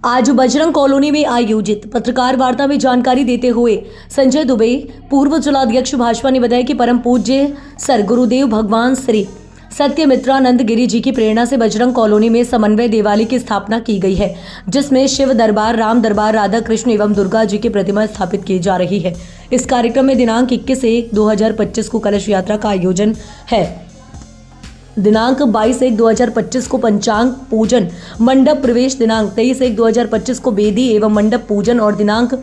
आज बजरंग कॉलोनी में आयोजित पत्रकार वार्ता में जानकारी देते हुए संजय दुबे, पूर्व जिलाध्यक्ष भाजपा ने बताया कि परम पूज्य सर गुरुदेव भगवान श्री सत्यमित्रानंद गिरी जी की प्रेरणा से बजरंग कॉलोनी में समन्वय देवालय की स्थापना की गई है, जिसमें शिव दरबार, राम दरबार, राधा कृष्ण एवं दुर्गा जी की प्रतिमा स्थापित की जा रही है। इस कार्यक्रम में दिनांक 21/1/2025 को कलश यात्रा का आयोजन है। दिनांक 22/1/2025 को पंचांग पूजन, मंडप प्रवेश, दिनांक 23/1/2025 को वेदी एवं मंडप पूजन और दिनांक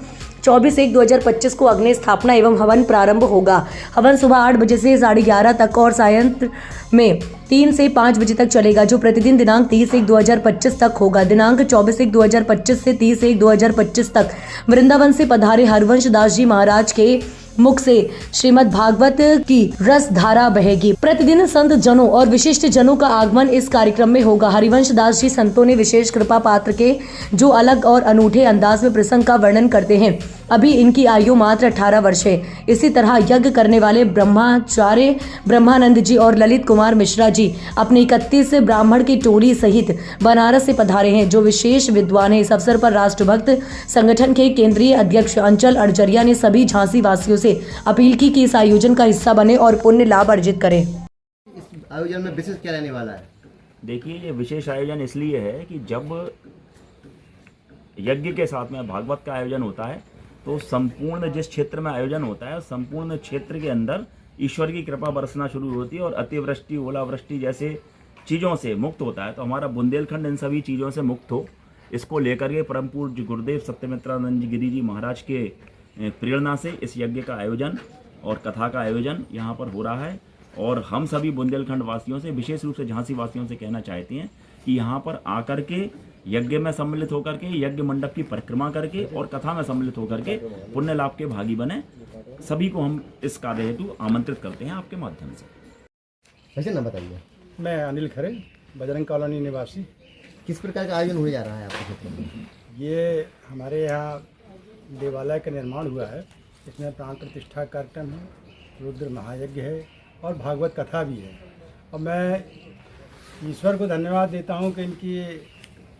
24/1/2025 को अग्नि स्थापना एवं हवन प्रारंभ होगा। हवन सुबह 8 बजे से 11:30 तक और सायंत्र में 3 से 5 बजे तक चलेगा, जो प्रतिदिन दिनांक 30/1/2025 तक होगा। दिनांक 24/1/2025 से 30/1/2025 तक वृंदावन से पधारे हरिवंश दास जी महाराज के मुख से श्रीमद् भागवत की रस धारा बहेगी। प्रतिदिन संत जनों और विशिष्ट जनों का आगमन इस कार्यक्रम में होगा। हरिवंश दास जी संतों ने विशेष कृपा पात्र के जो अलग और अनूठे अंदाज में प्रसंग का वर्णन करते हैं। अभी इनकी आयु मात्र 18 वर्ष है। इसी तरह यज्ञ करने वाले ब्रह्माचार्य ब्रह्मानंद जी और ललित कुमार मिश्रा जी अपने 31 ब्राह्मण की टोली सहित बनारस से पधारे हैं, जो विशेष विद्वान है। इस अवसर पर राष्ट्रभक्त संगठन के केंद्रीय अध्यक्ष अंचल अड़जरिया ने सभी झांसी वासियों से अपील की कि इस आयोजन का हिस्सा बने और पुण्य लाभ अर्जित करें। इस आयोजन में विशेष क्या रहने वाला है? देखिए, ये विशेष आयोजन इसलिए है कि जब यज्ञ के साथ में भागवत का आयोजन होता है तो संपूर्ण जिस क्षेत्र में आयोजन होता है संपूर्ण क्षेत्र के अंदर ईश्वर की कृपा बरसना शुरू होती है और अतिवृष्टि, ओलावृष्टि जैसे चीज़ों से मुक्त होता है। तो हमारा बुंदेलखंड इन सभी चीज़ों से मुक्त हो, इसको लेकर के परम पूज्य गुरुदेव सत्यमित्रानंद गिरी जी महाराज के प्रेरणा से इस यज्ञ का आयोजन और कथा का आयोजन यहाँ पर हो रहा है। और हम सभी बुंदेलखंड वासियों से, विशेष रूप से झांसी वासियों से कहना चाहते हैं कि यहाँ पर आकर के यज्ञ में सम्मिलित होकर के, यज्ञ मंडप की परिक्रमा करके और कथा में सम्मिलित होकर के पुण्य लाभ के भागी बने। सभी को हम इस कार्य हेतु आमंत्रित करते हैं आपके माध्यम से। वैसे ना बताइए, मैं अनिल खरे, बजरंग कॉलोनी निवासी। किस प्रकार का आयोजन होने जा रहा है आपके क्षेत्र में? ये हमारे यहाँ देवालय का निर्माण हुआ है। इसमें प्राण प्रतिष्ठा कार्यक्रम है, रुद्र महायज्ञ है और भागवत कथा भी है। और मैं ईश्वर को धन्यवाद देता हूँ कि इनकी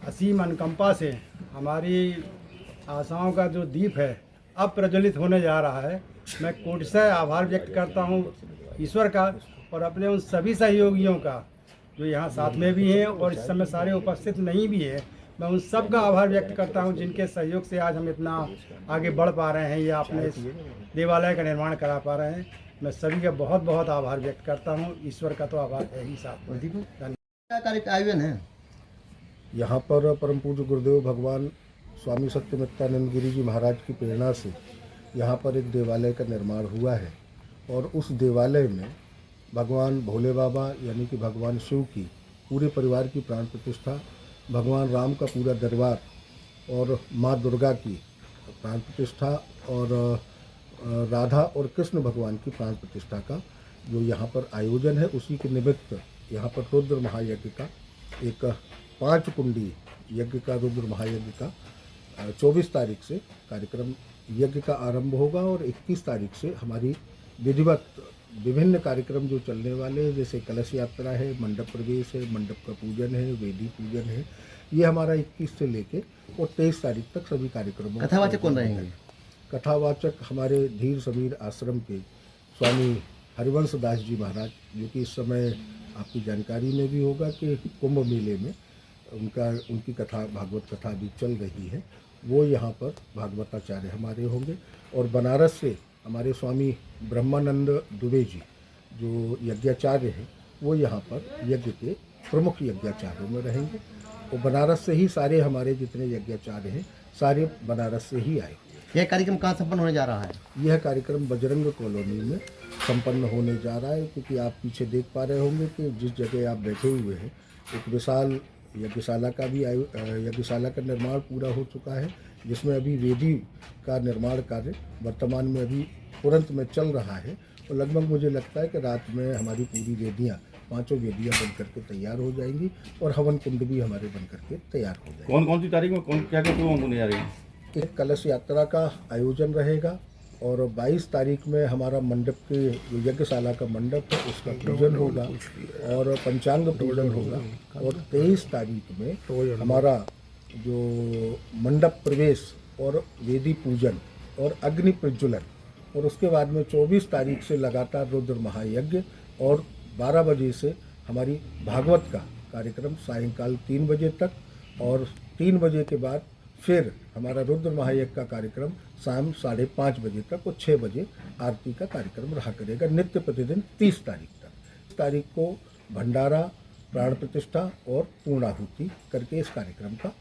असीम अनुकंपा से हमारी आशाओं का जो दीप है अब प्रज्वलित होने जा रहा है। मैं कोटिशः आभार व्यक्त करता हूँ ईश्वर का और अपने उन सभी सहयोगियों का जो यहाँ साथ में भी हैं और इस समय सारे उपस्थित नहीं भी है। मैं उन सब का आभार व्यक्त करता हूँ जिनके सहयोग से आज हम इतना आगे बढ़ पा रहे हैं या अपने इस देवालय का निर्माण करा पा रहे हैं। मैं सभी का बहुत बहुत आभार व्यक्त करता हूँ। ईश्वर का तो आभार है ही साथ में। क्या कार्य का आयोजन है? यहाँ पर परम पूज्य गुरुदेव भगवान स्वामी सत्यमित्रानंद गिरी जी महाराज की प्रेरणा से यहाँ पर एक देवालय का निर्माण हुआ है और उस देवालय में भगवान भोले बाबा यानी कि भगवान शिव की पूरे परिवार की प्राण प्रतिष्ठा, भगवान राम का पूरा दरबार और माँ दुर्गा की प्राण प्रतिष्ठा और राधा और कृष्ण भगवान की प्राण प्रतिष्ठा का जो यहाँ पर आयोजन है, उसी के निमित्त यहाँ पर रुद्र महायज्ञ का एक 5 कुंडी यज्ञ का, रुद्र महायज्ञ का 24 तारीख से कार्यक्रम यज्ञ का आरंभ होगा और 21 तारीख से हमारी विधिवत विभिन्न कार्यक्रम जो चलने वाले हैं, जैसे कलश यात्रा है, मंडप प्रवेश है, मंडप का पूजन है, वेदी पूजन है, ये हमारा 21 से लेके और 23 तारीख तक सभी कार्यक्रमों। कथावाचक कौन रहेंगे? कथावाचक हमारे धीर समीर आश्रम के स्वामी हरिवंश दास जी महाराज, जो कि इस समय आपकी जानकारी में भी होगा कि कुंभ मेले में उनकी कथा, भागवत कथा भी चल रही है, वो यहाँ पर भागवताचार्य हमारे होंगे। और बनारस से हमारे स्वामी ब्रह्मानंद दुबे जी जो यज्ञाचार्य हैं, वो यहाँ पर यज्ञ के प्रमुख यज्ञाचार्यों में रहेंगे। और बनारस से ही सारे हमारे जितने यज्ञाचार्य हैं सारे बनारस से ही आए। यह कार्यक्रम कहाँ संपन्न होने जा रहा है? यह कार्यक्रम बजरंग कॉलोनी में संपन्न होने जा रहा है, क्योंकि आप पीछे देख पा रहे होंगे कि जिस जगह आप बैठे हुए हैं एक विशाल यज्ञशाला का भी यज्ञशाला का निर्माण पूरा हो चुका है, जिसमें अभी वेदी का निर्माण कार्य वर्तमान में अभी तुरंत में चल रहा है। और लगभग मुझे लगता है कि रात में हमारी पूरी वेदियाँ, 5 वेदियाँ बन करके तैयार हो जाएंगी और हवन कुंड भी हमारे बन करके तैयार हो जाएंगे। कौन कौन सी तारीख में क्या क्या प्रोग्राम होने जा रहे हैं? एक कलश यात्रा का आयोजन रहेगा और 22 तारीख में हमारा मंडप के जो यज्ञशाला का मंडप है उसका पूजन होगा और पंचांग पूजन होगा। और 23 तारीख में हमारा जो मंडप प्रवेश और वेदी पूजन और अग्नि प्रज्वलन, और उसके बाद में 24 तारीख से लगातार रुद्र महायज्ञ और 12 बजे से हमारी भागवत का कार्यक्रम सायंकाल 3 बजे तक, और 3 बजे के बाद फिर हमारा रुद्र महायज्ञ का कार्यक्रम शाम 5:30 बजे तक और 6 बजे आरती का कार्यक्रम रहा करेगा, नित्य प्रतिदिन 30 तारीख तक। इस तारीख को भंडारा, प्राण प्रतिष्ठा और पूर्णाहुति करके इस कार्यक्रम का